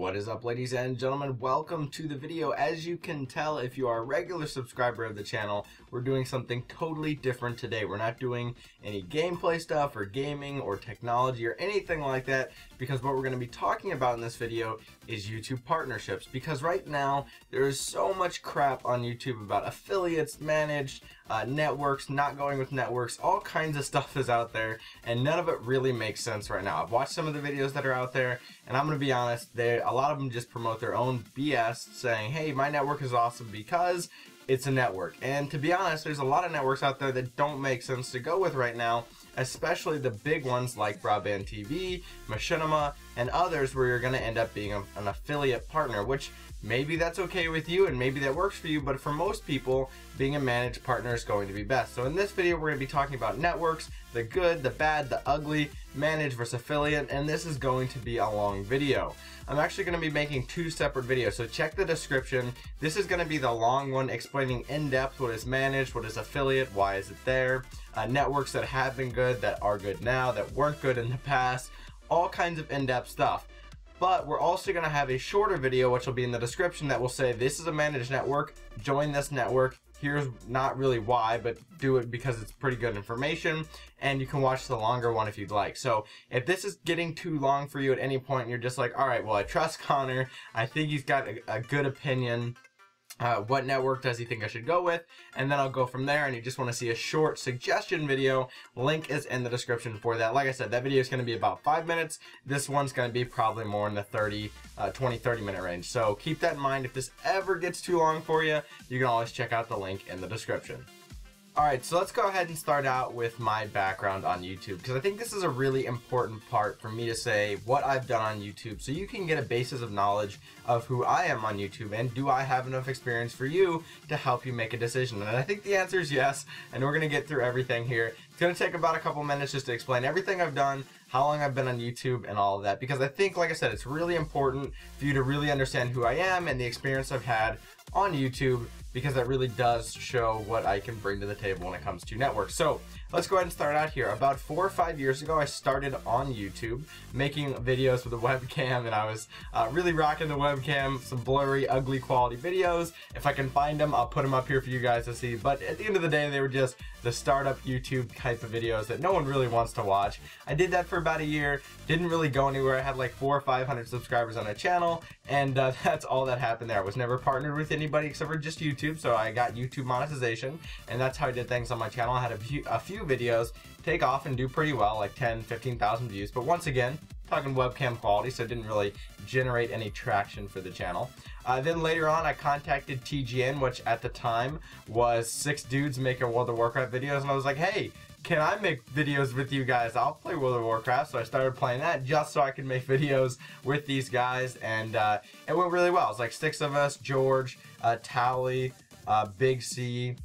What is up, ladies and gentlemen? Welcome to the video. As you can tell, if you are a regular subscriber of the channel, we're doing something totally different today. We're not doing any gameplay stuff or gaming or technology or anything like that, because what we're going to be talking about in this video is YouTube partnerships. Because right now, there is so much crap on YouTube about affiliates, managed networks, not going with networks, all kinds of stuff is out there, and none of it really makes sense right now. I've watched some of the videos that are out there, and I'm going to be honest, a lot of them just promote their own BS, saying, hey, my network is awesome because it's a network. And to be honest, there's a lot of networks out there that don't make sense to go with right now, especially the big ones like Broadband TV, Machinima, and others where you're going to end up being an affiliate partner, which maybe that's okay with you and maybe that works for you, but for most people, being a managed partner is going to be best. So in this video, we're going to be talking about networks, the good, the bad, the ugly, managed versus affiliate, and this is going to be a long video. I'm actually going to be making two separate videos, so check the description. This is going to be the long one explaining in depth what is managed, what is affiliate, why is it there, networks that have been good, that are good now, that weren't good in the past, all kinds of in-depth stuff. But we're also going to have a shorter video, which will be in the description, that will say this is a managed network, join this network, here's not really why, but do it because it's pretty good information, and you can watch the longer one if you'd like. So if this is getting too long for you at any point and you're just like, alright, well, I trust Connor, I think he's got a good opinion, what network does he think I should go with, and then I'll go from there, and you just want to see a short suggestion video, link is in the description for that. Like I said, that video is going to be about 5 minutes. This one's going to be probably more in the 20-30 minute range. So keep that in mind. If this ever gets too long for you, you can always check out the link in the description. Alright, so let's go ahead and start out with my background on YouTube, because I think this is a really important part for me to say what I've done on YouTube, so you can get a basis of knowledge of who I am on YouTube, and do I have enough experience for you to help you make a decision. And I think the answer is yes, and we're going to get through everything here. It's going to take about a couple minutes just to explain everything I've done, how long I've been on YouTube, and all of that, because I think, like I said, it's really important for you to really understand who I am and the experience I've had on YouTube, because that really does show what I can bring to the table when it comes to networks. So let's go ahead and start out here. About 4 or 5 years ago, I started on YouTube making videos with a webcam, and I was really rocking the webcam, some blurry, ugly quality videos. If I can find them, I'll put them up here for you guys to see. But at the end of the day, they were just the startup YouTube type of videos that no one really wants to watch. I did that for about a year, didn't really go anywhere. I had like 400 or 500 subscribers on a channel, and that's all that happened there. I was never partnered with anybody except for just YouTube, so I got YouTube monetization, and that's how I did things on my channel. I had a few videos take off and do pretty well, like 10-15,000 views, but once again, talking webcam quality, so it didn't really generate any traction for the channel. Then later on, I contacted TGN, which at the time was 6 dudes making World of Warcraft videos, and I was like, hey, can I make videos with you guys? I'll play World of Warcraft. So I started playing that just so I could make videos with these guys, and it went really well. It was like 6 of us: George, Tally, Big C,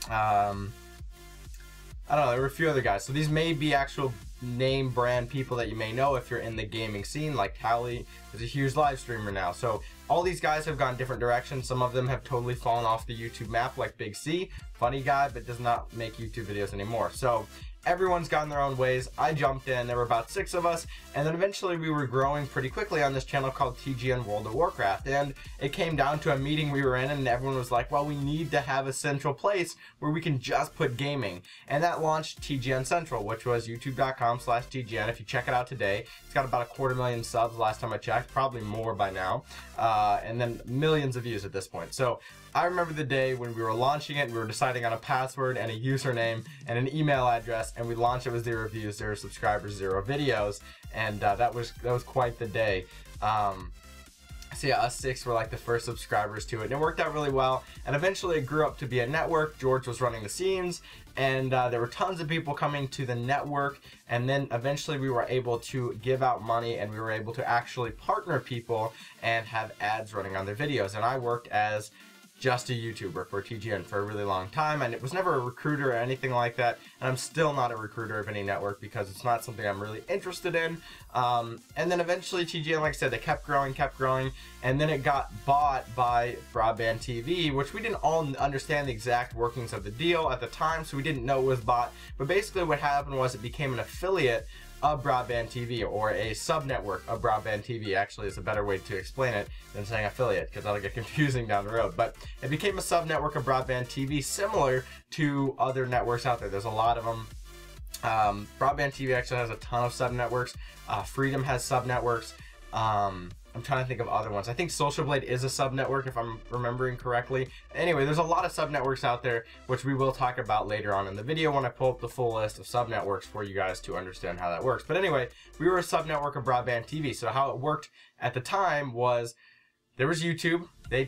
I don't know, there were a few other guys. So these may be actual name brand people that you may know if you're in the gaming scene. Like Tally is a huge live streamer now. So all these guys have gone different directions. Some of them have totally fallen off the YouTube map, like Big C, funny guy, but does not make YouTube videos anymore. So everyone's gone their own ways. I jumped in. There were about 6 of us, and then eventually we were growing pretty quickly on this channel called TGN World of Warcraft, and it came down to a meeting we were in, and everyone was like, well, we need to have a central place where we can just put gaming, and that launched TGN Central, which was youtube.com/TGN. If you check it out today, it's got about 250,000 subs last time I checked, probably more by now, and then millions of views at this point. So I remember the day when we were launching it, and we were deciding on a password and a username and an email address, and we launched it with 0 views, 0 subscribers, 0 videos, and that was quite the day. So yeah, us 6 were like the first subscribers to it, and it worked out really well, and eventually it grew up to be a network. George was running the scenes, and there were tons of people coming to the network, and then eventually we were able to give out money, and we were able to actually partner people and have ads running on their videos. And I worked as just a YouTuber for TGN for a really long time, and it was never a recruiter or anything like that, and I'm still not a recruiter of any network because it's not something I'm really interested in. And then eventually TGN, like I said, they kept growing, and then it got bought by Broadband TV, which we didn't all understand the exact workings of the deal at the time, so we didn't know it was bought. But basically what happened was it became an affiliate of broadband TV, or a sub-network of broadband TV. Actually, is a better way to explain it than saying affiliate, because that'll get confusing down the road. But it became a sub-network of broadband TV, similar to other networks out there. There's a lot of them. Broadband TV actually has a ton of sub-networks. Freedom has sub-networks. I'm trying to think of other ones. I think Social Blade is a sub-network, if I'm remembering correctly. Anyway, there's a lot of sub-networks out there, which we will talk about later on in the video when I pull up the full list of sub-networks for you guys to understand how that works. But anyway, we were a sub-network of broadband TV. So how it worked at the time was there was YouTube. They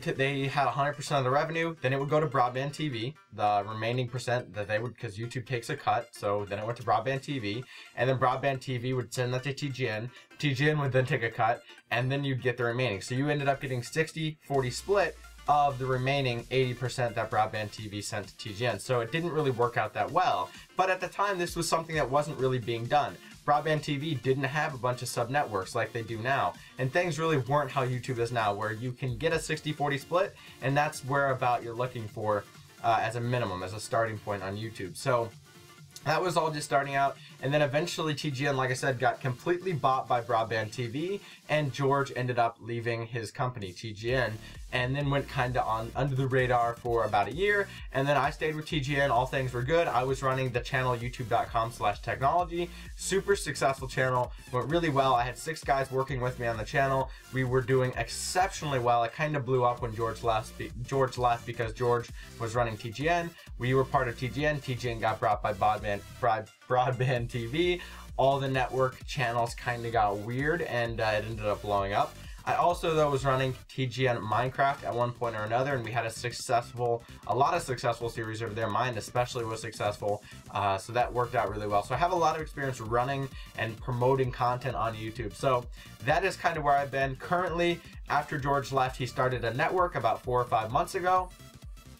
had 100% of the revenue. Then it would go to broadband TV. The remaining percent that they would, because YouTube takes a cut, so then it went to broadband TV. And then broadband TV would send that to TGN. TGN would then take a cut, and then you'd get the remaining. So you ended up getting 60-40 split of the remaining 80% that broadband TV sent to TGN. So it didn't really work out that well. But at the time, this was something that wasn't really being done. Broadband TV didn't have a bunch of sub-networks like they do now. And things really weren't how YouTube is now, where you can get a 60-40 split, and that's where about you're looking for as a minimum, as a starting point on YouTube. So that was all just starting out, and then eventually TGN, like I said, got completely bought by Broadband TV, and George ended up leaving his company, TGN, and then went kind of on under the radar for about a year, and then I stayed with TGN. All things were good. I was running the channel youtube.com/technology. Super successful channel, went really well. I had 6 guys working with me on the channel. We were doing exceptionally well. It kind of blew up when George left because George was running TGN. We were part of TGN. TGN got bought by Broadband TV. All the network channels kind of got weird, and it ended up blowing up. I also, though, was running TGN Minecraft at one point or another, and we had a lot of successful series over there. Mine especially was successful, so that worked out really well. So I have a lot of experience running and promoting content on YouTube. So that is kind of where I've been. Currently, after George left, he started a network about 4 or 5 months ago.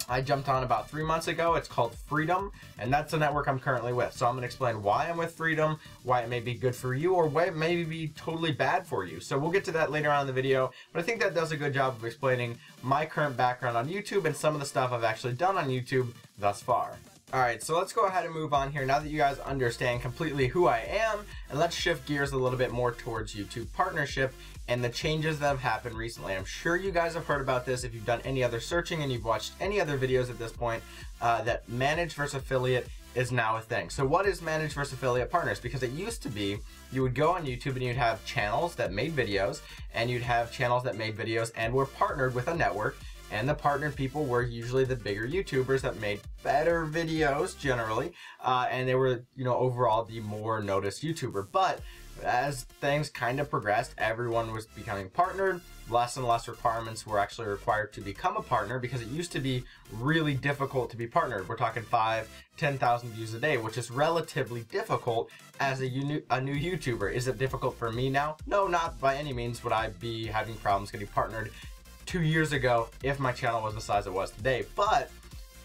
I jumped on about 3 months ago. It's called Freedom, and that's the network I'm currently with. So I'm going to explain why I'm with Freedom, why it may be good for you, or why it may be totally bad for you. So we'll get to that later on in the video, but I think that does a good job of explaining my current background on YouTube and some of the stuff I've actually done on YouTube thus far. Alright, so let's go ahead and move on here now that you guys understand completely who I am, and let's shift gears a little bit more towards YouTube partnership and the changes that have happened recently. I'm sure you guys have heard about this if you've done any other searching and you've watched any other videos at this point, that managed versus affiliate is now a thing. So what is managed versus affiliate partners? Because it used to be you would go on YouTube and you'd have channels that made videos, and you'd have channels that made videos and were partnered with a network. And the partnered people were usually the bigger YouTubers that made better videos generally, and they were, overall the more noticed YouTuber. But as things kind of progressed, everyone was becoming partnered. Less and less requirements were actually required to become a partner, because it used to be really difficult to be partnered. We're talking 5-10,000 views a day, which is relatively difficult as a new YouTuber. Is it difficult for me now? No, not by any means would I be having problems getting partnered 2 years ago if my channel was the size it was today. But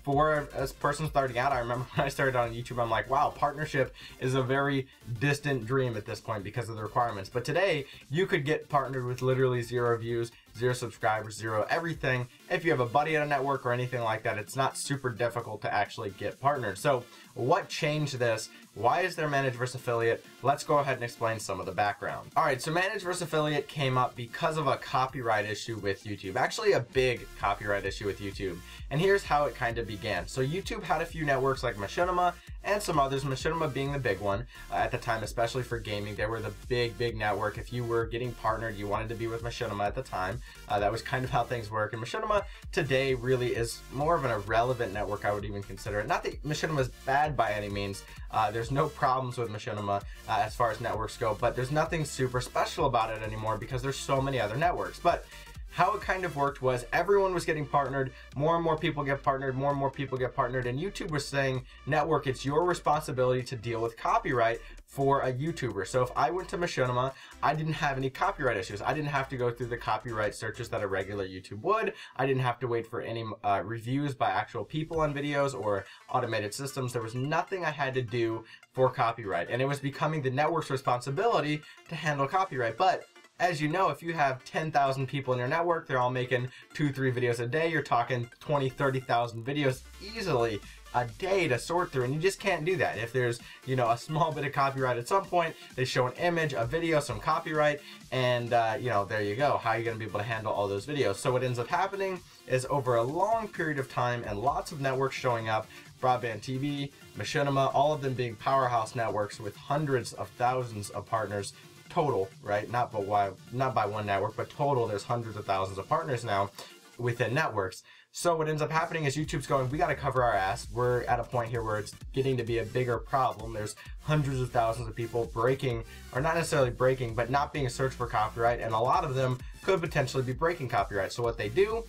for a person starting out, I remember when I started on YouTube, I'm like, wow, partnership is a very distant dream at this point because of the requirements. But today, you could get partnered with literally 0 views, 0 subscribers, 0 everything. If you have a buddy at a network or anything like that, it's not super difficult to actually get partnered. So what changed this? Why is there managed versus affiliate? Let's go ahead and explain some of the background. All right, so managed versus affiliate came up because of a copyright issue with YouTube. Actually, a big copyright issue with YouTube. And here's how it kind of began. So YouTube had a few networks like Machinima and some others, Machinima being the big one at the time, especially for gaming. They were the big network. If you were getting partnered, you wanted to be with Machinima at the time. That was kind of how things work. And Machinima today really is more of an irrelevant network, I would even consider it. Not that Machinima is bad by any means. There's no problems with Machinima as far as networks go, but there's nothing super special about it anymore because there's so many other networks. But how it kind of worked was everyone was getting partnered, more and more people get partnered, more and more people get partnered, and YouTube was saying, network, it's your responsibility to deal with copyright for a YouTuber. So if I went to Machinima, I didn't have any copyright issues. I didn't have to go through the copyright searches that a regular YouTube would. I didn't have to wait for any reviews by actual people on videos or automated systems. There was nothing I had to do for copyright, and it was becoming the network's responsibility to handle copyright. But as you know, if you have 10,000 people in your network, they're all making 2-3 videos a day, you're talking 20-30,000 videos easily a day to sort through, and you just can't do that. If there's, you know, a small bit of copyright at some point, they show an image, a video, some copyright, and you know, there you go. How are you going to be able to handle all those videos? So what ends up happening is, over a long period of time and lots of networks showing up, Broadband TV, Machinima, all of them being powerhouse networks with hundreds of thousands of partners total, right? Not by one network, but total, there's hundreds of thousands of partners now within networks. So what ends up happening is YouTube's going, we got to cover our ass. We're at a point here where it's getting to be a bigger problem. There's hundreds of thousands of people breaking, or not necessarily breaking, but not being searched for copyright, and a lot of them could potentially be breaking copyright. So what they do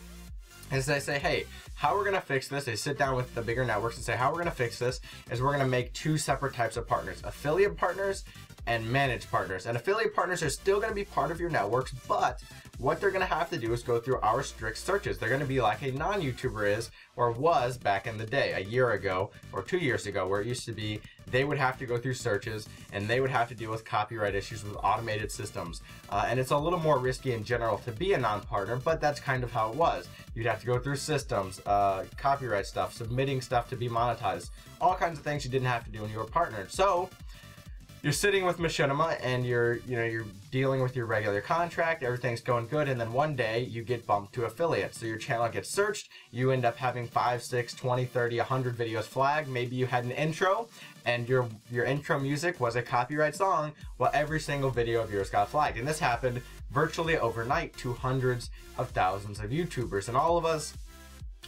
is they say, hey, how we're going to fix this, they sit down with the bigger networks and say, how we're going to fix this is we're going to make two separate types of partners: affiliate partners and managed partners. And affiliate partners are still going to be part of your networks, but what they're going to have to do is go through our strict searches. They're going to be like a non-YouTuber is, or was back in the day, a year ago or 2 years ago, where it used to be they would have to go through searches and they would have to deal with copyright issues with automated systems. And it's a little more risky in general to be a non-partner, but that's kind of how it was. You'd have to go through systems, copyright stuff, submitting stuff to be monetized, all kinds of things you didn't have to do when you were partnered. So you're sitting with Machinima and you're dealing with your regular contract, everything's going good, and then one day you get bumped to affiliate. So your channel gets searched, you end up having 5, 6, 20, 30, 100 videos flagged. Maybe you had an intro and your intro music was a copyright song. Well, every single video of yours got flagged. And this happened virtually overnight to hundreds of thousands of YouTubers. And all of us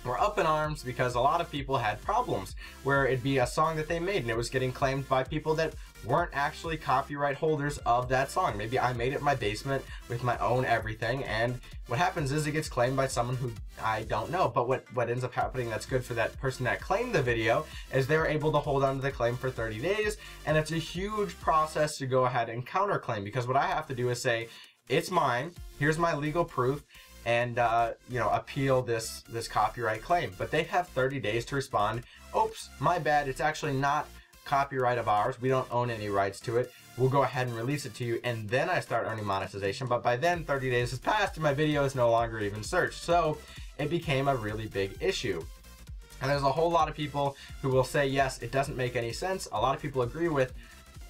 were up in arms because a lot of people had problems where it'd be a song that they made and it was getting claimed by people that weren't actually copyright holders of that song. Maybe I made it in my basement with my own everything, and what happens is it gets claimed by someone who I don't know. But what ends up happening that's good for that person that claimed the video is they're able to hold on to the claim for 30 days, and it's a huge process to go ahead and counterclaim, because what I have to do is say, it's mine, here's my legal proof, and you know, appeal this copyright claim. But they have 30 days to respond. Oops, my bad, it's actually not copyright of ours, we don't own any rights to it, we'll go ahead and release it to you, and then I start earning monetization. But by then 30 days has passed and my video is no longer even searched. So it became a really big issue. And there's a whole lot of people who will say, yes, it doesn't make any sense. A lot of people agree with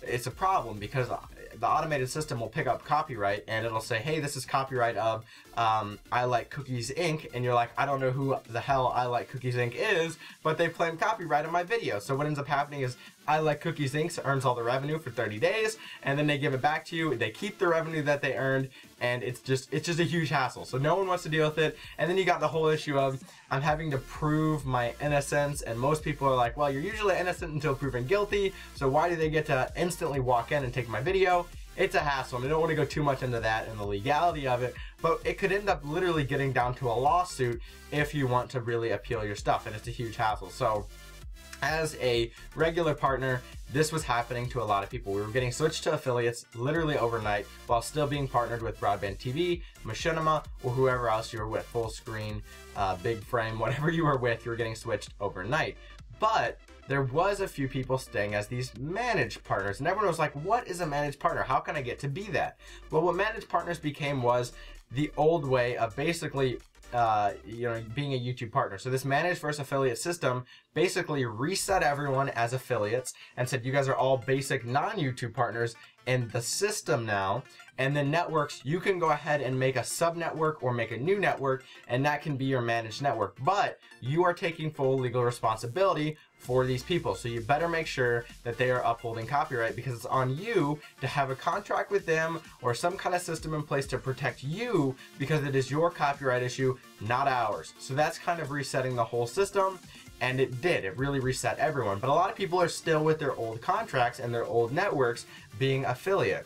it's a problem, because the automated system will pick up copyright and it'll say, hey, this is copyright of I Like Cookies Inc. And you're like, I don't know who the hell I Like Cookies Inc. is, but they've claimed copyright on my video. So what ends up happening is I Like Cookies Inc. earns all the revenue for 30 days, and then they give it back to you. They keep the revenue that they earned, and it's just a huge hassle. So no one wants to deal with it. And then you got the whole issue of I'm having to prove my innocence, and most people are like, well, you're usually innocent until proven guilty, so why do they get to instantly walk in and take my video? It's a hassle, and I don't want to go too much into that and the legality of it, but it could end up literally getting down to a lawsuit if you want to really appeal your stuff, and it's a huge hassle. So as a regular partner, this was happening to a lot of people. We were getting switched to affiliates literally overnight while still being partnered with Broadband TV, Machinima, or whoever else you were with. Full screen, big frame, whatever you were with, you were getting switched overnight. But there was a few people staying as these managed partners, and everyone was like, what is a managed partner? How can I get to be that? Well, what managed partners became was the old way of basically being a YouTube partner. So this managed versus affiliate system basically reset everyone as affiliates and said, you guys are all basic non-YouTube partners in the system now. And then networks, you can go ahead and make a sub-network or make a new network, and that can be your managed network. But you are taking full legal responsibility for these people. So you better make sure that they are upholding copyright, because it's on you to have a contract with them or some kind of system in place to protect you, because it is your copyright issue, not ours. So that's kind of resetting the whole system. And it did. It really reset everyone. But a lot of people are still with their old contracts and their old networks being affiliate.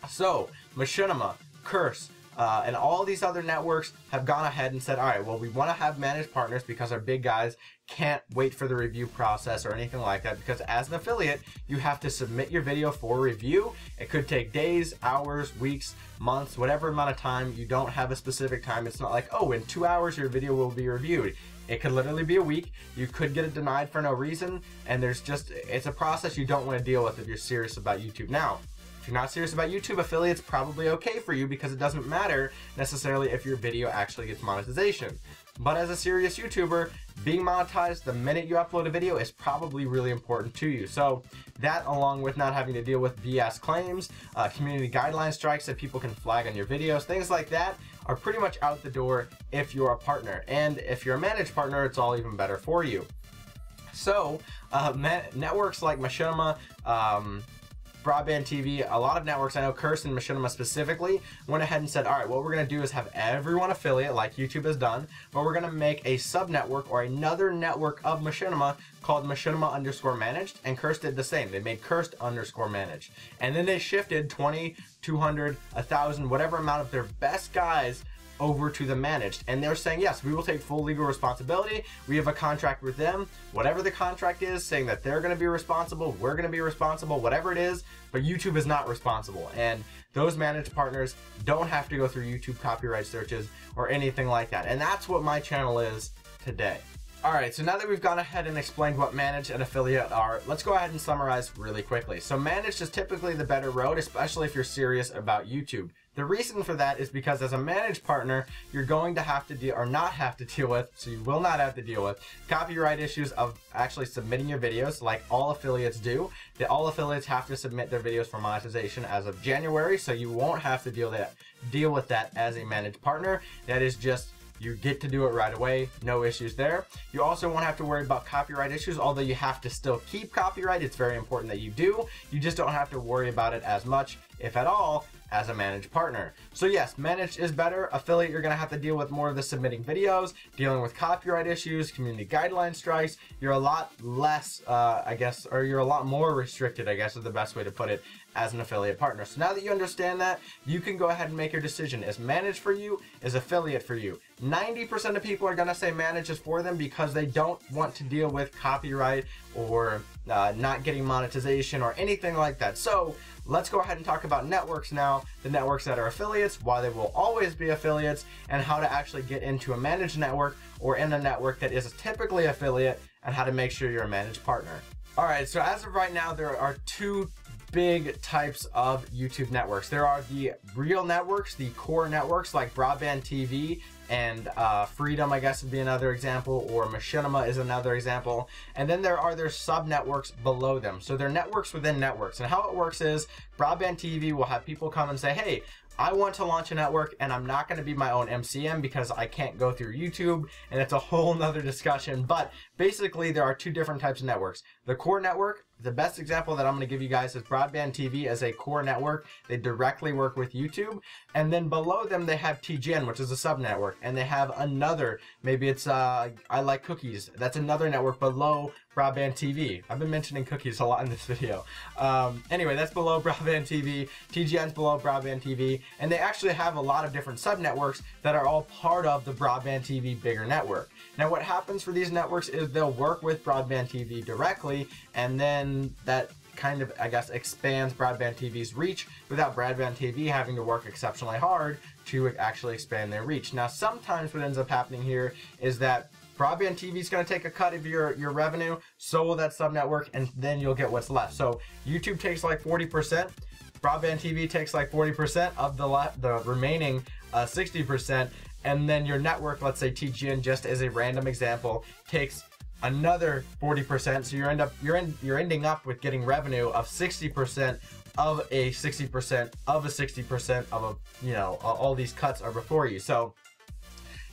So Machinima, Curse, and all these other networks have gone ahead and said, all right, well, we want to have managed partners because our big guys can't wait for the review process or anything like that, because as an affiliate, you have to submit your video for review. It could take days, hours, weeks, months, whatever amount of time. You don't have a specific time. It's not like, oh, in 2 hours your video will be reviewed. It could literally be a week. You could get it denied for no reason, and it's a process you don't want to deal with if you're serious about YouTube. Now, If you're not serious about YouTube, affiliate's probably okay for you because it doesn't matter necessarily if your video actually gets monetization. But as a serious YouTuber, being monetized the minute you upload a video is probably really important to you. So that, along with not having to deal with BS claims, community guideline strikes that people can flag on your videos, things like that are pretty much out the door if you're a partner. And if you're a managed partner, it's all even better for you. So networks like Machinima, Broadband TV, a lot of networks, I know Cursed and Machinima specifically, went ahead and said, all right, what we're going to do is have everyone affiliate like YouTube has done, but we're going to make a sub-network or another network of Machinima called Machinima_managed, and Cursed did the same. They made Cursed_managed. And then they shifted 20, 200, 1,000, whatever amount of their best guys over to the managed, and they're saying, yes, we will take full legal responsibility. We have a contract with them, whatever the contract is, saying that they're going to be responsible, we're going to be responsible, whatever it is, but YouTube is not responsible. And those managed partners don't have to go through YouTube copyright searches or anything like that. And that's what my channel is today. Alright, so now that we've gone ahead and explained what managed and affiliate are, let's go ahead and summarize really quickly. So managed is typically the better road, especially if you're serious about YouTube. The reason for that is because as a managed partner, you're going to have to deal, or not have to deal with, so you will not have to deal with, copyright issues of actually submitting your videos like all affiliates do. All affiliates have to submit their videos for monetization as of January, so you won't have to deal with that as a managed partner. That is just, you get to do it right away, no issues there. You also won't have to worry about copyright issues, although you have to still keep copyright. It's very important that you do. You just don't have to worry about it as much, if at all, as a managed partner. So yes, managed is better. Affiliate, you're gonna have to deal with more of the submitting videos, dealing with copyright issues, community guideline strikes. You're a lot less, I guess, or you're a lot more restricted, I guess is the best way to put it, as an affiliate partner. So now that you understand that, you can go ahead and make your decision. Is managed for you? Is affiliate for you? 90% of people are gonna say managed is for them because they don't want to deal with copyright or not getting monetization or anything like that. So let's go ahead and talk about networks now, the networks that are affiliates, why they will always be affiliates, and how to actually get into a managed network or in a network that is typically affiliate, and how to make sure you're a managed partner. All right, so as of right now, there are two big types of YouTube networks. There are the real networks, the core networks like Broadband TV and Freedom, I guess would be another example, or Machinima is another example. And then there are their sub-networks below them. So they're networks within networks. And how it works is Broadband TV will have people come and say, hey, I want to launch a network and I'm not going to be my own MCM because I can't go through YouTube, and it's a whole nother discussion. But basically there are two different types of networks. The core network, the best example that I'm going to give you guys is Broadband TV as a core network. They directly work with YouTube. And then below them they have TGN, which is a sub network, and they have another, maybe it's I Like Cookies. That's another network below Broadband TV. I've been mentioning cookies a lot in this video. Anyway, that's below Broadband TV. TGN's below Broadband TV, and they actually have a lot of different sub networks that are all part of the Broadband TV bigger network. Now what happens for these networks is they'll work with Broadband TV directly, and then that kind of, I guess, expands Broadband TV's reach without Broadband TV having to work exceptionally hard to actually expand their reach. Now sometimes what ends up happening here is that Broadband TV is going to take a cut of your revenue, so will that sub network, and then you'll get what's left. So YouTube takes like 40%, Broadband TV takes like 40% of the remaining 60%, and then your network, let's say TGN, just as a random example, takes another 40%. So you're ending up with getting revenue of 60% of a 60% of a 60% of a, you know, all these cuts are before you. So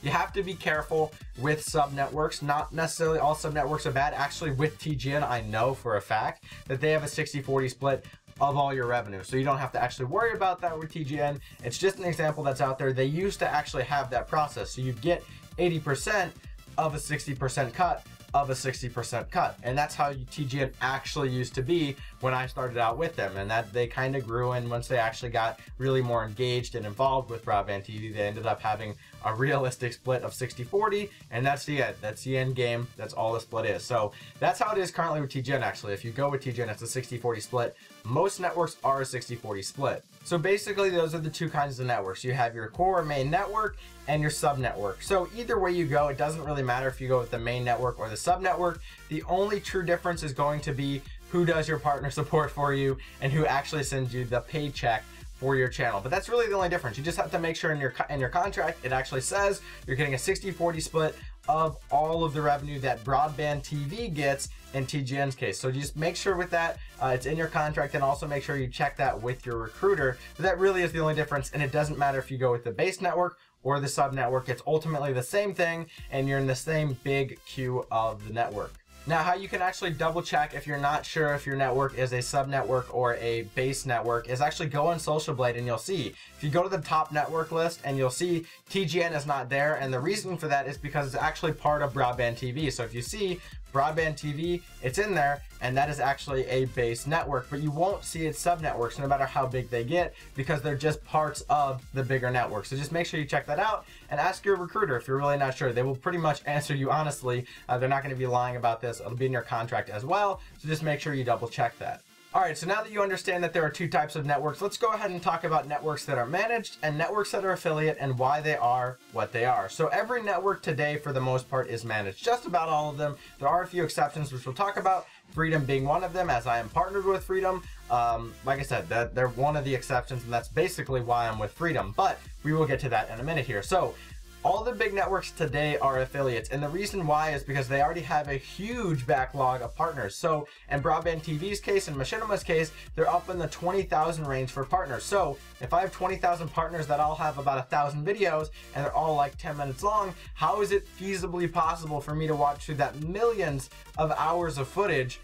you have to be careful with sub-networks. Not necessarily all sub-networks are bad. Actually, with TGN, I know for a fact that they have a 60-40 split of all your revenue. So you don't have to actually worry about that with TGN. It's just an example that's out there. They used to actually have that process. So you get 80% of a 60% cut of a 60% cut. And that's how TGN actually used to be when I started out with them. And that they kind of grew, and once they actually got really more engaged and involved with Broadband TV, they ended up having a realistic split of 60-40, and that's the end. That's the end game. That's all the split is. So that's how it is currently with TGN, actually. If you go with TGN, it's a 60-40 split. Most networks are a 60-40 split. So basically, those are the two kinds of networks. You have your core main network and your sub network. So either way you go, it doesn't really matter if you go with the main network or the sub network. The only true difference is going to be who does your partner support for you and who actually sends you the paycheck for your channel. But that's really the only difference. You just have to make sure in your contract it actually says you're getting a 60-40 split of all of the revenue that Broadband TV gets in TGN's case. So just make sure with that it's in your contract, and also make sure you check that with your recruiter. But that really is the only difference, and it doesn't matter if you go with the base network or the sub network. It's ultimately the same thing, and you're in the same big queue of the network. Now, how you can actually double check if you're not sure if your network is a sub network or a base network is actually go on Social Blade, and you'll see, if you go to the top network list, and you'll see TGN is not there, and the reason for that is because it's actually part of Broadband TV. So if you see Broadband TV, it's in there, and that is actually a base network, but you won't see its sub networks no matter how big they get, because they're just parts of the bigger network. So just make sure you check that out and ask your recruiter if you're really not sure. They will pretty much answer you honestly. They're not going to be lying about this. It'll be in your contract as well, so just make sure you double check that. Alright, so now that you understand that there are two types of networks, let's go ahead and talk about networks that are managed and networks that are affiliate, and why they are what they are. So every network today, for the most part, is managed. Just about all of them. There are a few exceptions, which we'll talk about, Freedom being one of them, as I am partnered with Freedom. Like I said, they're one of the exceptions, and that's basically why I'm with Freedom. But we will get to that in a minute here. So all the big networks today are affiliates, and the reason why is because they already have a huge backlog of partners. So in Broadband TV's case and Machinima's case, they're up in the 20,000 range for partners. So if I have 20,000 partners that all have about 1,000 videos and they're all like 10 minutes long, how is it feasibly possible for me to watch through that millions of hours of footage?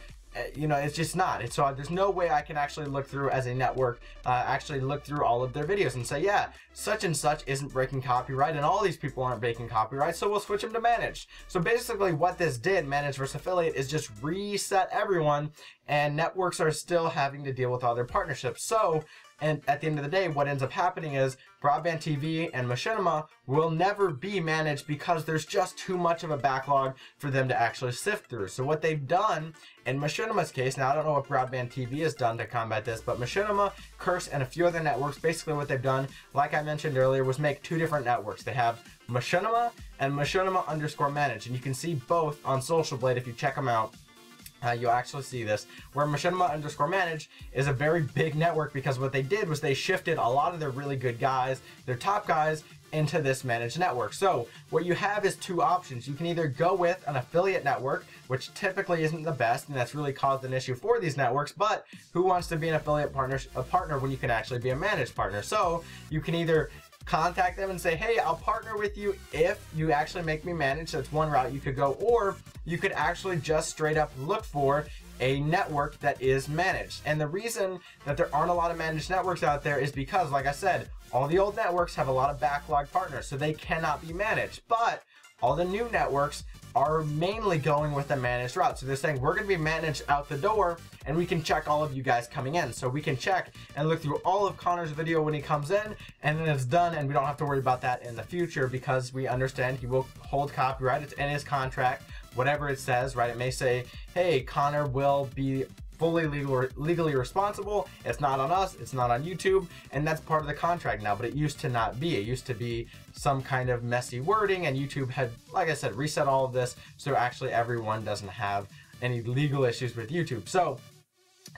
You know, it's just not. So there's no way I can actually look through as a network, actually look through all of their videos and say, yeah, such and such isn't breaking copyright, and all these people aren't breaking copyright, so we'll switch them to managed. So basically what this did, managed versus affiliate, is just reset everyone, and networks are still having to deal with all their partnerships. So, and at the end of the day, what ends up happening is Broadband TV and Machinima will never be managed because there's just too much of a backlog for them to actually sift through. So what they've done in Machinima's case, now I don't know what Broadband TV has done to combat this, but Machinima, Curse, and a few other networks, basically what they've done, like I mentioned earlier, was make two different networks. They have Machinima and Machinima_managed, and you can see both on Social Blade if you check them out. You'll actually see this, where Machinima_managed is a very big network, because what they did was they shifted a lot of their really good guys, their top guys, into this managed network. So what you have is two options. You can either go with an affiliate network, which typically isn't the best, and that's really caused an issue for these networks, but who wants to be an affiliate partner when you can actually be a managed partner? So you can either contact them and say, hey, I'll partner with you if you actually make me manage. That's one route you could go, or you could actually just straight up look for a network that is managed. And the reason that there aren't a lot of managed networks out there is because, like I said, all the old networks have a lot of backlog partners, so they cannot be managed. But all the new networks are mainly going with the managed route. So they're saying, we're going to be managed out the door, and we can check all of you guys coming in. So we can check and look through all of Connor's video when he comes in, and then it's done, and we don't have to worry about that in the future, because we understand he will hold copyright. It's in his contract, whatever it says, right? It may say, hey, Connor will be fully legally responsible. It's not on us, it's not on YouTube, and that's part of the contract now, but it used to not be. It used to be some kind of messy wording, and YouTube had, like I said, reset all of this, so actually everyone doesn't have any legal issues with YouTube. So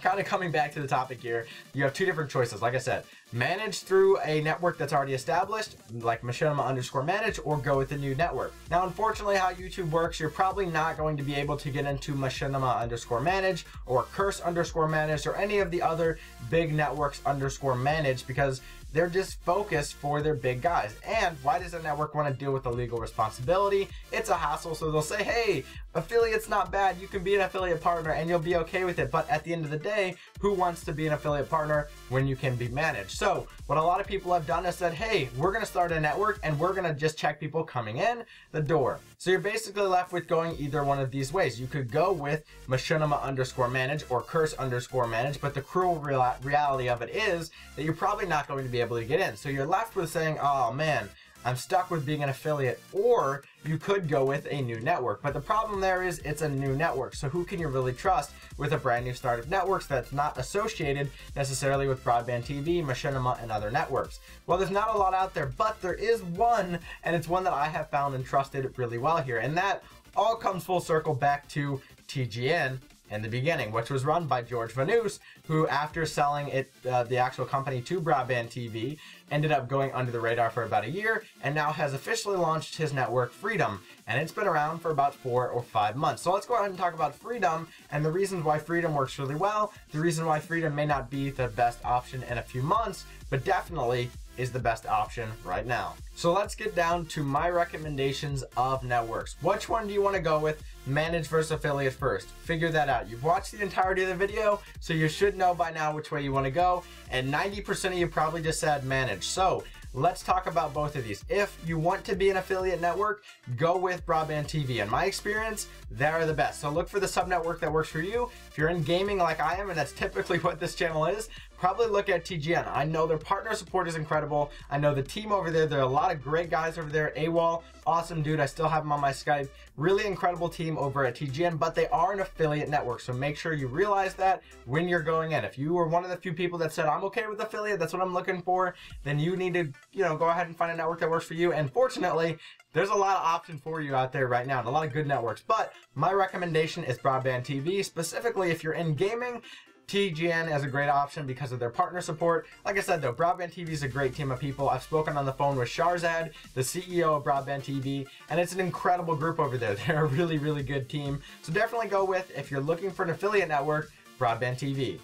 kind of coming back to the topic here, you have two different choices. Like I said, manage through a network that's already established, like Machinima_managed, or go with a new network. Now, unfortunately, how YouTube works, you're probably not going to be able to get into Machinima_managed or Curse_managed or any of the other big networks _managed, because they're just focused for their big guys. And why does a network want to deal with the legal responsibility? It's a hassle, so they'll say, hey, affiliate's not bad, you can be an affiliate partner and you'll be okay with it. But at the end of the day, who wants to be an affiliate partner when you can be managed? So what a lot of people have done is said, hey, we're going to start a network and we're going to just check people coming in the door. So you're basically left with going either one of these ways. You could go with Machinima_managed or Curse_managed, but the cruel reality of it is that you're probably not going to be able to get in. So you're left with saying, oh man, I'm stuck with being an affiliate. Or you could go with a new network, but the problem there is it's a new network. So who can you really trust with a brand new start of networks that's not associated necessarily with Broadband TV, Machinima, and other networks? Well, there's not a lot out there, but there is one, and it's one that I have found and trusted really well here, and that all comes full circle back to TGN in the beginning, which was run by George Vanous, who after selling it, the actual company to Broadband TV, ended up going under the radar for about a year and now has officially launched his network Freedom, and it's been around for about 4 or 5 months. So let's go ahead and talk about Freedom and the reasons why Freedom works really well, the reason why Freedom may not be the best option in a few months, but definitely is the best option right now. So let's get down to my recommendations of networks. Which one do you want to go with? Managed versus affiliate first. Figure that out. You've watched the entirety of the video, so you should know by now which way you want to go, and 90% of you probably just said managed. So let's talk about both of these. If you want to be an affiliate network, go with Broadband TV. In my experience, they're the best. So look for the sub network that works for you. If you're in gaming like I am, and that's typically what this channel is, probably look at TGN. I know their partner support is incredible. I know the team over there. There are a lot of great guys over there. AWOL, awesome dude. I still have him on my Skype. Really incredible team over at TGN, but they are an affiliate network. So make sure you realize that when you're going in. If you were one of the few people that said, I'm okay with affiliate, that's what I'm looking for, then you need to, go ahead and find a network that works for you. And fortunately, there's a lot of options for you out there right now and a lot of good networks. But my recommendation is Broadband TV, specifically if you're in gaming. TGN is a great option because of their partner support. Like I said though, Broadband TV is a great team of people. I've spoken on the phone with Sharzad, the CEO of Broadband TV, and it's an incredible group over there. They're a really, really good team. So definitely go with, if you're looking for an affiliate network, Broadband TV.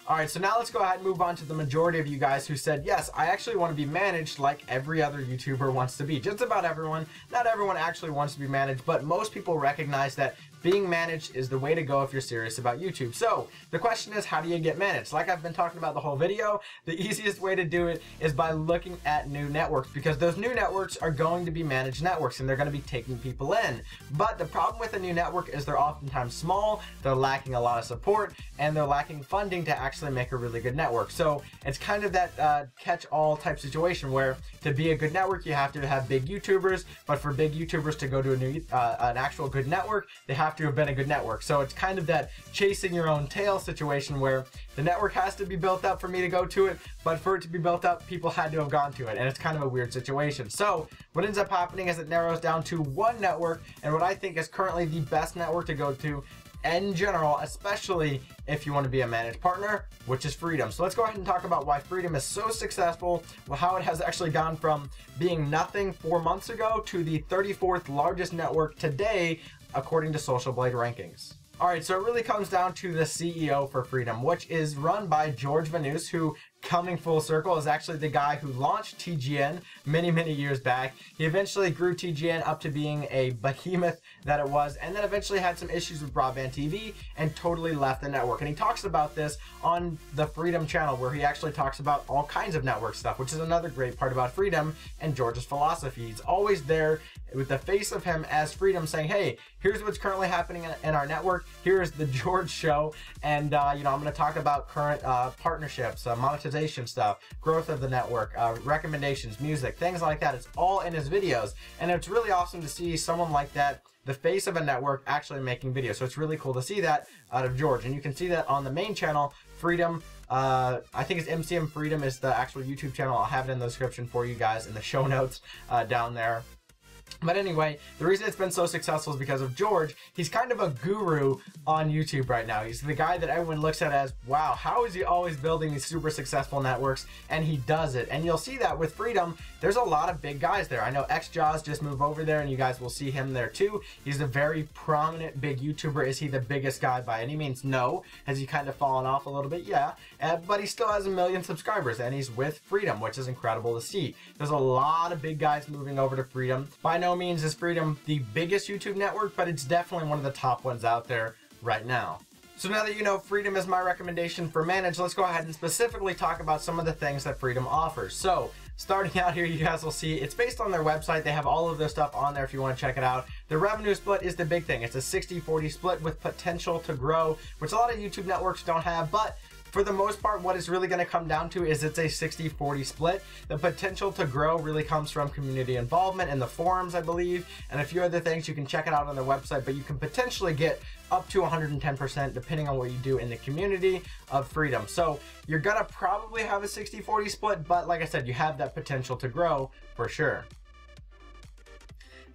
Alright, so now let's go ahead and move on to the majority of you guys who said, yes, I actually want to be managed like every other YouTuber wants to be. Just about everyone. Not everyone actually wants to be managed, but most people recognize that being managed is the way to go if you're serious about YouTube. So the question is, how do you get managed? Like I've been talking about the whole video, the easiest way to do it is by looking at new networks, because those new networks are going to be managed networks and they're going to be taking people in. But the problem with a new network is they're oftentimes small, they're lacking a lot of support, and they're lacking funding to actually make a really good network. So it's kind of that catch-all type situation where to be a good network, you have to have big YouTubers, but for big YouTubers to go to a new, an actual good network, they have to have been a good network. So it's kind of that chasing your own tail situation where the network has to be built up for me to go to it, but for it to be built up, people had to have gone to it, and it's kind of a weird situation. So what ends up happening is it narrows down to one network, and what I think is currently the best network to go to in general, especially if you want to be a managed partner, which is Freedom. So let's go ahead and talk about why Freedom is so successful, how it has actually gone from being nothing 4 months ago to the 34th largest network today, according to Social Blade rankings. Alright, so it really comes down to the CEO for Freedom, which is run by George Vanous, who, coming full circle, is actually the guy who launched TGN many, many years back. He eventually grew TGN up to being a behemoth that it was, and then eventually had some issues with Broadband TV and totally left the network. And he talks about this on the Freedom channel, where he actually talks about all kinds of network stuff, which is another great part about Freedom and George's philosophy. He's always there with the face of him as Freedom, saying, hey, here's what's currently happening in our network. Here's the George show, and I'm going to talk about current partnerships, monetization stuff, growth of the network, recommendations, music, things like that. It's all in his videos, and it's really awesome to see someone like that, the face of a network, actually making videos. So it's really cool to see that out of George, and you can see that on the main channel, Freedom. I think it's MCM Freedom is the actual YouTube channel. I'll have it in the description for you guys in the show notes down there. But anyway, the reason it's been so successful is because of George. He's kind of a guru on YouTube right now. He's the guy that everyone looks at as, wow, how is he always building these super successful networks? And he does it. And you'll see that with Freedom, there's a lot of big guys there. I know XJaws just moved over there, and you guys will see him there too. He's a very prominent big YouTuber. Is he the biggest guy by any means? No. Has he kind of fallen off a little bit? Yeah. But he still has 1 million subscribers, and he's with Freedom, which is incredible to see. There's a lot of big guys moving over to Freedom. By no means is Freedom the biggest YouTube network, but it's definitely one of the top ones out there right now. So now that you know Freedom is my recommendation for managed, let's go ahead and specifically talk about some of the things that Freedom offers. So starting out here, you guys will see it's based on their website. They have all of their stuff on there if you want to check it out. The revenue split is the big thing. It's a 60-40 split with potential to grow, which a lot of YouTube networks don't have, but for the most part, what it's really going to come down to is it's a 60-40 split. The potential to grow really comes from community involvement in the forums, I believe, and a few other things. You can check it out on their website, but you can potentially get up to 110% depending on what you do in the community of Freedom. So you're going to probably have a 60-40 split, but like I said, you have that potential to grow for sure.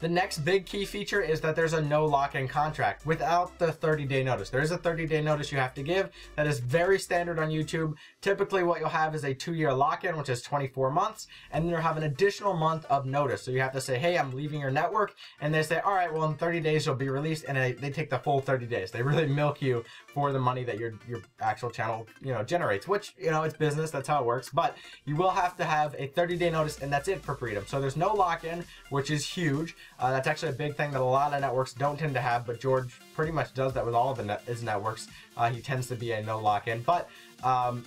The next big key feature is that there's a no lock-in contract without the 30-day notice. There is a 30-day notice you have to give. That is very standard on YouTube. Typically what you'll have is a 2-year lock-in, which is 24 months, and then you'll have an additional month of notice. So you have to say, hey, I'm leaving your network, and they say, all right, well, in 30 days you'll be released, and they take the full 30 days. They really milk you for the money that your actual channel, generates, which, it's business, that's how it works. But you will have to have a 30-day notice, and that's it for Freedom. So there's no lock-in, which is huge. That's actually a big thing that a lot of networks don't tend to have, but George pretty much does that with all of his networks. He tends to be a no lock-in. But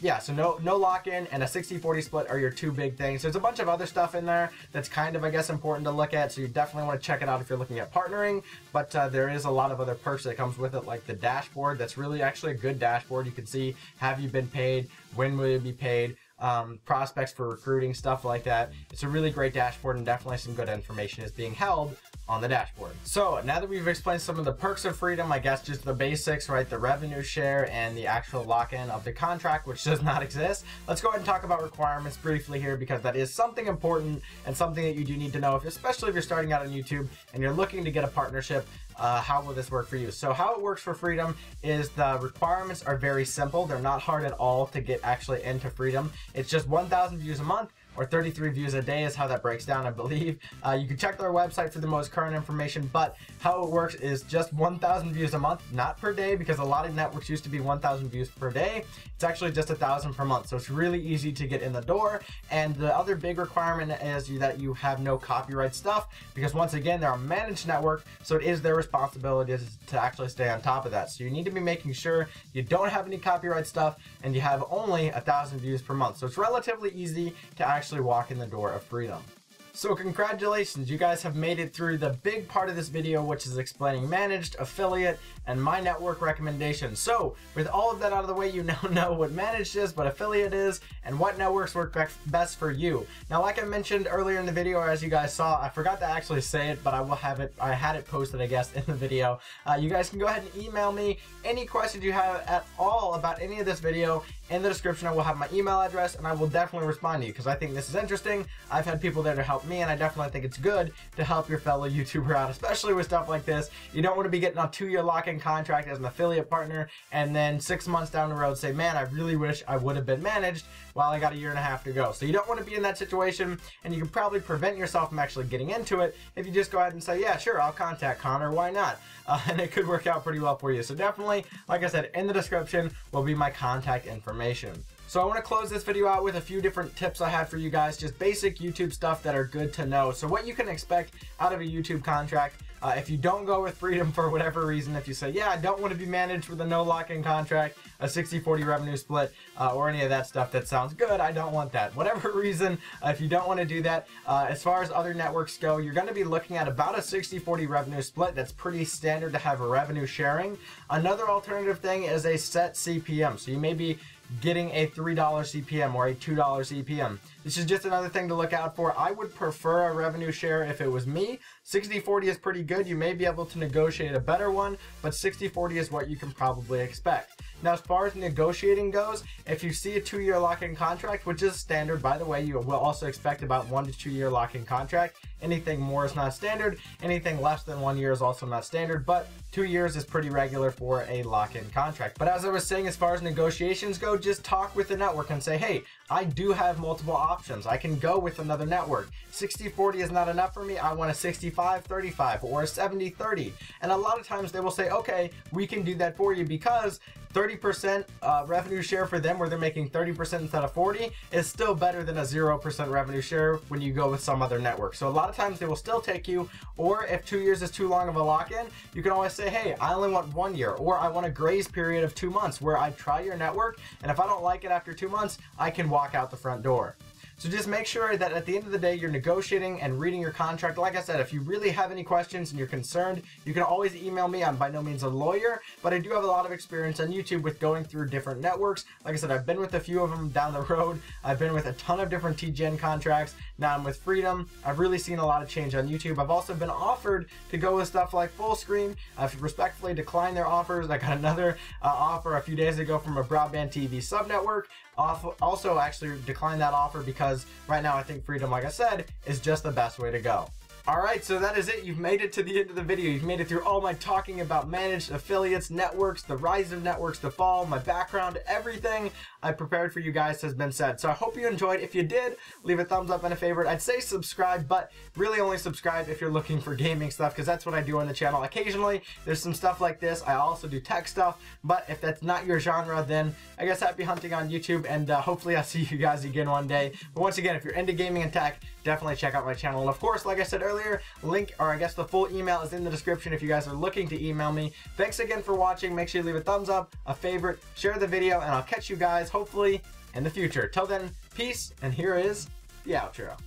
yeah, so no lock-in and a 60-40 split are your two big things. There's a bunch of other stuff in there that's kind of, I guess, important to look at, so you definitely want to check it out if you're looking at partnering. But there is a lot of other perks that comes with it, like the dashboard. That's really actually a good dashboard. You can see, have you been paid? When will you be paid? Prospects for recruiting, stuff like that. It's a really great dashboard, and definitely some good information is being held on the dashboard. So now that we've explained some of the perks of Freedom, I guess just the basics, right? The revenue share and the actual lock-in of the contract, which does not exist. Let's go ahead and talk about requirements briefly here, because that is something important and something that you do need to know, especially if you're starting out on YouTube and you're looking to get a partnership. How will this work for you? So how it works for Freedom is the requirements are very simple. They're not hard at all to get actually into Freedom. It's just 1,000 views a month, or 33 views a day is how that breaks down, I believe. You can check their website for the most current information, but how it works is just 1,000 views a month, not per day, because a lot of networks used to be 1,000 views per day. It's actually just 1,000 per month, so it's really easy to get in the door. And the other big requirement is that you have no copyright stuff, because once again, they're a managed network, so it is their responsibility to actually stay on top of that. So you need to be making sure you don't have any copyright stuff, and you have only 1,000 views per month. So it's relatively easy to actually walk in the door of Freedom. So congratulations, you guys have made it through the big part of this video, which is explaining managed, affiliate, and my network recommendations. So with all of that out of the way, you now know what managed is, what affiliate is, and what networks work best for you. Now, like I mentioned earlier in the video, or as you guys saw, I forgot to actually say it, but I will have it, I had it posted, I guess, in the video. You guys can go ahead and email me any questions you have at all about any of this video. In the description, I will have my email address, and I will definitely respond to you, because I think this is interesting. I've had people there to help me, and I definitely think it's good to help your fellow YouTuber out, especially with stuff like this. You don't want to be getting a 2-year lock-in contract as an affiliate partner, and then 6 months down the road say, man, I really wish I would have been managed while I got 1.5 years to go. So you don't want to be in that situation, and you can probably prevent yourself from actually getting into it if you just go ahead and say, yeah, sure, I'll contact Connor, why not? And it could work out pretty well for you. So definitely, like I said, in the description will be my contact information. So I want to close this video out with a few different tips I have for you guys, just basic YouTube stuff that are good to know. So what you can expect out of a YouTube contract. If you don't go with Freedom for whatever reason, if you say, yeah, I don't want to be managed with a no lock-in contract, a 60-40 revenue split, or any of that stuff that sounds good, I don't want that. Whatever reason, if you don't want to do that, as far as other networks go, you're going to be looking at about a 60-40 revenue split. That's pretty standard to have a revenue sharing. Another alternative thing is a set CPM. So you may be getting a $3 CPM or a $2 CPM. This is just another thing to look out for. I would prefer a revenue share if it was me. 60-40 is pretty good. You may be able to negotiate a better one, but 60-40 is what you can probably expect. Now, as far as negotiating goes, if you see a 2-year lock-in contract, which is standard, by the way, you will also expect about 1 to 2 year lock-in contract. Anything more is not standard. Anything less than 1 year is also not standard, but 2 years is pretty regular for a lock-in contract. But as I was saying, as far as negotiations go, just talk with the network and say, hey, I do have multiple options. I can go with another network. 60-40 is not enough for me. I want a 65-35 or a 70-30. And a lot of times they will say, okay, we can do that for you, because 30% revenue share for them, where they're making 30% instead of 40, is still better than a 0% revenue share when you go with some other network. So a lot of times they will still take you, or if 2 years is too long of a lock-in, you can always say, hey, I only want 1 year, or I want a grace period of 2 months where I try your network, and if I don't like it after 2 months, I can walk out the front door. So just make sure that at the end of the day, you're negotiating and reading your contract. Like I said, if you really have any questions and you're concerned, you can always email me. I'm by no means a lawyer, but I do have a lot of experience on YouTube with going through different networks. Like I said, I've been with a few of them down the road. I've been with a ton of different TGN contracts. Now I'm with Freedom. I've really seen a lot of change on YouTube. I've also been offered to go with stuff like Fullscreen. I've respectfully declined their offers. I got another offer a few days ago from a Broadband TV sub network. Also actually declined that offer because right now I think Freedom, like I said, is just the best way to go. Alright, so that is it. You've made it to the end of the video. You've made it through all my talking about managed affiliates, networks, the rise of networks, the fall, my background, everything I prepared for you guys has been said. So I hope you enjoyed. If you did, leave a thumbs up and a favorite. I'd say subscribe, but really only subscribe if you're looking for gaming stuff, because that's what I do on the channel. Occasionally, there's some stuff like this. I also do tech stuff, but if that's not your genre, then I guess happy hunting on YouTube, and hopefully I'll see you guys again one day. But once again, if you're into gaming and tech, definitely check out my channel. And of course, like I said earlier, link, or I guess the full email is in the description if you guys are looking to email me. Thanks again for watching. Make sure you leave a thumbs up, a favorite, share the video, and I'll catch you guys hopefully in the future. Till then, peace, and here is the outro.